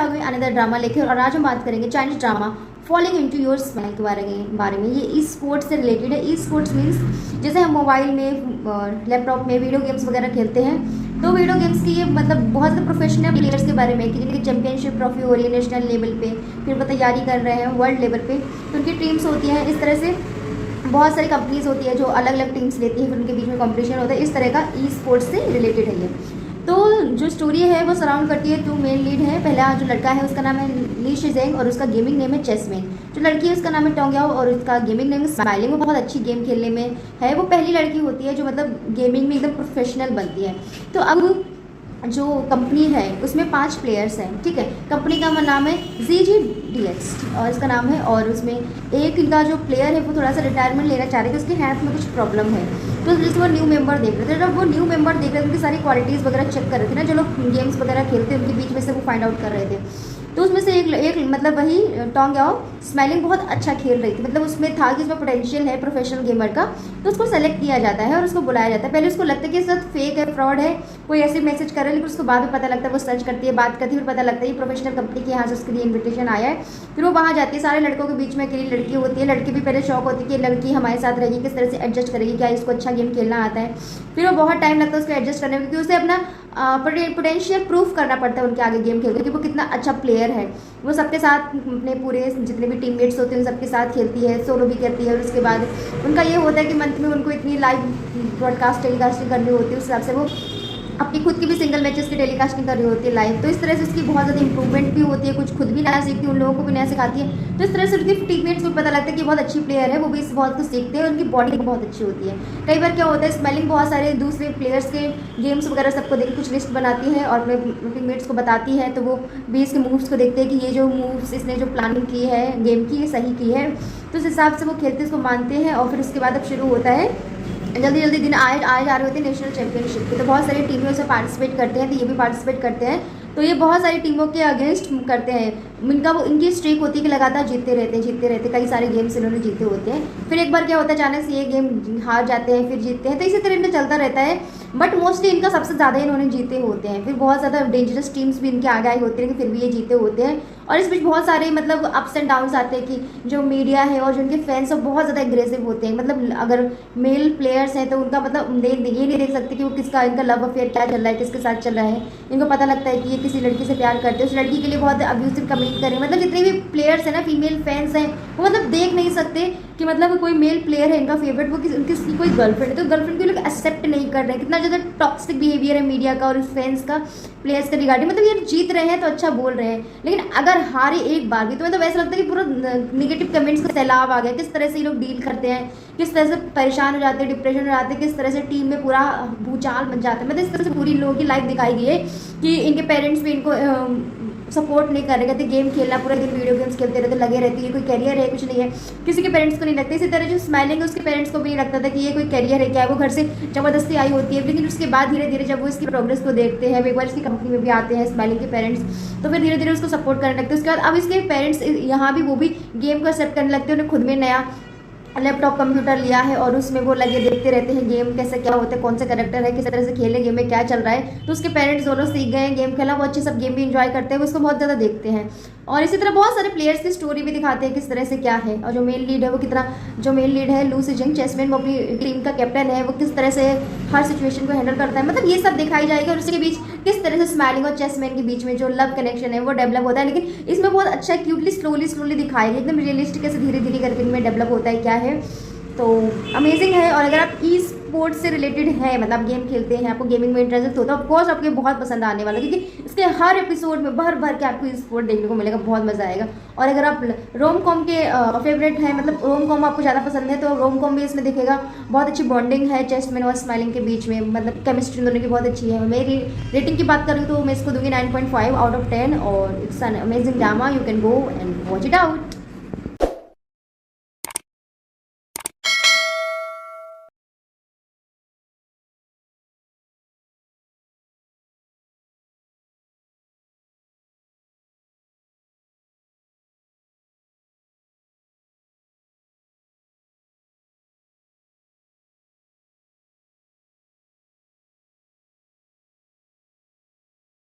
आ गए another drama लेके, और आज हम बात करेंगे Chinese drama falling into your smile के बारे में। ये ई स्पोर्ट्स से रिलेटेड है। ई स्पोर्ट्स मीन्स जैसे हम मोबाइल में, लैपटॉप में वीडियो गेम्स वगैरह खेलते हैं, तो वीडियो गेम्स की ये मतलब बहुत ज़्यादा प्रोफेशनल प्लेयर्स के बारे में कि जिनकी चैंपियनशिप ट्रॉफी हो रही है नेशनल लेवल पे, फिर वो तैयारी कर रहे हैं वर्ल्ड लेवल पे, तो उनकी टीम्स होती हैं। इस तरह से बहुत सारी कंपनीज होती है जो अलग अलग टीम्स लेती है, फिर उनके बीच में कॉम्पिटिशन होता है। इस तरह का ई स्पोर्ट्स से रिलेटेड है ये। तो जो स्टोरी है वो सराउंड करती है, 2 मेन लीड है। पहला जो लड़का है उसका नाम है ली शिजेंग और उसका गेमिंग नेम है चेसमैन। जो लड़की है उसका नाम है टोंग याओ और उसका गेमिंग नेम है स्माइलिंग। वो बहुत अच्छी गेम खेलने में है। वो पहली लड़की होती है जो मतलब गेमिंग में एकदम प्रोफेशनल बनती है। तो अब जो कंपनी है उसमें 5 प्लेयर्स हैं, ठीक है। कंपनी का नाम है ZGDX और इसका नाम है, और उसमें एक इनका जो प्लेयर है वो थोड़ा सा रिटायरमेंट लेना चाह रहे थे, उसके हेल्थ में कुछ प्रॉब्लम है। तो जिससे वो न्यू मेंबर देख रहे थे, जब वो न्यू मेंबर देख रहे थे उनकी सारी क्वालिटीज़ वगैरह चेक कर रहे थे ना, जो लोग गेम्स वगैरह खेलते हैं उनके बीच में से वो फाइंड आउट कर रहे थे। तो उसमें से एक मतलब वही टोंग याओ स्माइलिंग बहुत अच्छा खेल रही थी, मतलब उसमें था कि उसमें पोटेंशियल है प्रोफेशनल गेमर का, तो उसको सेलेक्ट किया जाता है और उसको बुलाया जाता है। पहले उसको लगता है कि सब फेक है, फ्रॉड है, कोई ऐसे मैसेज कर रहा है, लेकिन उसको बाद में पता लगता है, वो सर्च करती है, बात करती है, फिर पता लगता है ये प्रोफेशनल कंपनी के यहाँ से उसके लिए इन्विटेशन आया है। फिर वो वहाँ जाती है, सारे लड़कों के बीच में अकेली लड़की होती है। लड़की भी पहले शौक होती है कि लड़की हमारे साथ रहेगी, किस तरह से एडजस्ट करेगी, क्या इसको अच्छा गेम खेलना आता है। फिर वो बहुत टाइम लगता है उसको एडजस्ट करने में, क्योंकि उसे अपना पोटेंशियल प्रूफ करना पड़ता है उनके आगे गेम खेल के, वो कितना अच्छा प्लेयर है। वो सबके साथ अपने पूरे जितने भी टीममेट्स होते हैं उन सबके साथ खेलती है, सोलो भी करती है। और उसके बाद उनका ये होता है कि मंथ में उनको इतनी लाइव ब्रॉडकास्ट टेलीकास्टिंग करनी होती है, उस हिसाब से वो अपनी खुद की भी सिंगल मैचेस की टेलीकास्टिंग कर रही होती है लाइव। तो इस तरह से उसकी बहुत ज़्यादा इंप्रूवमेंट भी होती है, कुछ खुद भी नया सीखती है, उन लोगों को भी नया सिखाती है। तो इस तरह से उसकी टीममेट्स को पता लगता है कि बहुत अच्छी प्लेयर है, वो भी इस बहुत कुछ सीखते हैं, उनकी बॉडी बहुत अच्छी होती है। कई बार क्या होता है, स्मेलिंग बहुत सारे दूसरे प्लेयर्स के गेम्स वगैरह सबको देख कुछ लिस्ट बनाती है और अपने टीममेट्स को बताती है, तो वो भी इसके मूव्स को देखते हैं कि ये जो मूव्स इसने जो प्लानिंग की है गेम की, ये सही की है। तो उस हिसाब से वो खेलते इसको मानते हैं। और फिर उसके बाद अब शुरू होता है, जल्दी जल्दी दिन आए जा रहे होते हैं नेशनल चैंपियनशिप के, तो बहुत सारी टीमें उसमें पार्टिसिपेट करते हैं, तो ये भी पार्टिसिपेट करते हैं। तो ये बहुत सारी टीमों के अगेंस्ट करते हैं। इनकी स्ट्रीक होती है कि लगातार जीतते रहते, कई सारे गेम्स इन्होंने जीते होते हैं। फिर एक बार क्या होता है, अचानक से ये गेम हार जाते हैं, फिर जीतते हैं, तो इसी तरह इनका चलता रहता है। बट मोस्टली इनका सबसे ज़्यादा इन्होंने जीते होते हैं। फिर बहुत ज़्यादा डेंजरस टीम्स भी इनके आगे आई होती हैं, फिर भी ये जीते होते हैं। और इस बीच बहुत सारे मतलब अप्स एंड डाउन्स आते हैं कि जो मीडिया है और जो उनके फैंस हैं बहुत ज़्यादा एग्रेसिव होते हैं। मतलब अगर मेल प्लेयर्स हैं तो उनका मतलब ये नहीं देख सकते कि वो किसका, इनका लव अफेयर क्या चल रहा है, किसके साथ चल रहा है। इनको पता लगता है कि ये किसी लड़की से प्यार करते हैं, उस लड़की के लिए बहुत अब्यूसिव कमेंट करें। मतलब जितने भी प्लेयर्स हैं ना, फीमेल फैंस हैं, वो मतलब देख नहीं सकते कि मतलब कोई मेल प्लेयर है इनका फेवरेट, वो उनकी कोई गर्लफ्रेंड है, तो गर्लफ्रेंड को लोग एक्सेप्ट नहीं कर रहे हैं। कितना ज़्यादा टॉक्सिक बिहेवियर है मीडिया का और फैंस का प्लेयर्स के रिगार्डिंग। मतलब ये जीत रहे हैं तो अच्छा बोल रहे हैं, लेकिन अगर हारे एक बार भी तो मतलब ऐसा लगता है कि पूरा निगेटिव कमेंट्स का सैलाब आ गया। किस तरह से ये लोग डील करते हैं, किस तरह से परेशान हो जाते हैं, डिप्रेशन हो जाते हैं, किस तरह से टीम में पूरा भूचाल बन जाता है। मतलब इस तरह से पूरी लोगों की लाइफ दिखाई गई है कि इनके पेरेंट्स भी इनको सपोर्ट नहीं कर रहे, कहते गेम खेलना, पूरा दिन वीडियो गेम्स खेलते रहते, लगे रहती है, कोई करियर है कुछ नहीं है, किसी के पेरेंट्स को नहीं लगता। इसी तरह जो स्माइलिंग है उसके पेरेंट्स को भी नहीं लगता था कि ये कोई करियर है क्या है। वो घर से ज़बरदस्ती आई होती है, लेकिन उसके बाद धीरे धीरे जब वो इसकी प्रोग्रेस को देखते हैं, एक बार इसकी कंपनी में भी आते हैं स्माइलिंग के पेरेंट्स, तो फिर धीरे धीरे उसको सपोर्ट करने लगते हैं। उसके बाद अब इसके पेरेंट्स यहाँ भी वो भी गेम को एक्सेप्ट करने लगते हैं। उन्हें खुद में नया लैपटॉप कंप्यूटर लिया है और उसमें वो लगे देखते रहते हैं गेम कैसे क्या होता है, कौन सा कैरेक्टर है, किस तरह से खेले, गेम में क्या चल रहा है। तो उसके पेरेंट्स दोनों सीख गए हैं गेम खेलना, वो अच्छे सब गेम भी इंजॉय करते हैं, वो उसको बहुत ज़्यादा देखते हैं। और इसी तरह बहुत सारे प्लेयर्स की स्टोरी भी दिखाते हैं किस तरह से क्या है। और जो मेन लीड है वो जो मेन लीड है लू शिजेंग चेसमैन, वो अपनी टीम का कैप्टन है, वो किस तरह से हर सिचुएशन को हैंडल करता है। मतलब ये सब दिखाई जाएगी। और उसके बीच किस तरह से स्माइलिंग और चेसमैन के बीच में जो लव कनेक्शन है वो डेवलप होता है, लेकिन इसमें बहुत अच्छा क्यूटली स्लोली दिखाएगा, एकदम रियलिस्टिक से धीरे धीरे करके इनमें डेवलप होता है क्या है। तो अमेजिंग है। और अगर आप ई स्पोर्ट्स से रिलेटेड है, मतलब गेम खेलते हैं, आपको गेमिंग में इंटरेस्ट होता है, ऑफकोर्स आपको बहुत पसंद आने वाला है, क्योंकि इसके हर एपिसोड में भर के आपको ई स्पोर्ट देखने को मिलेगा, बहुत मज़ा आएगा। और अगर आप रोम कॉम के फेवरेट है, मतलब रोम कॉम आपको ज़्यादा पसंद है, तो रोम कॉम भी इसमें दिखेगा। बहुत अच्छी बॉन्डिंग है चेसमैन और स्माइलिंग के बीच में, मतलब केमिस्ट्री दोनों की बहुत अच्छी है। मेरी रेटिंग की बात करूँ तो मैं इसको दूंगी 9.5 आउट ऑफ 10 और it's an amazing drama, you can go and watch it out.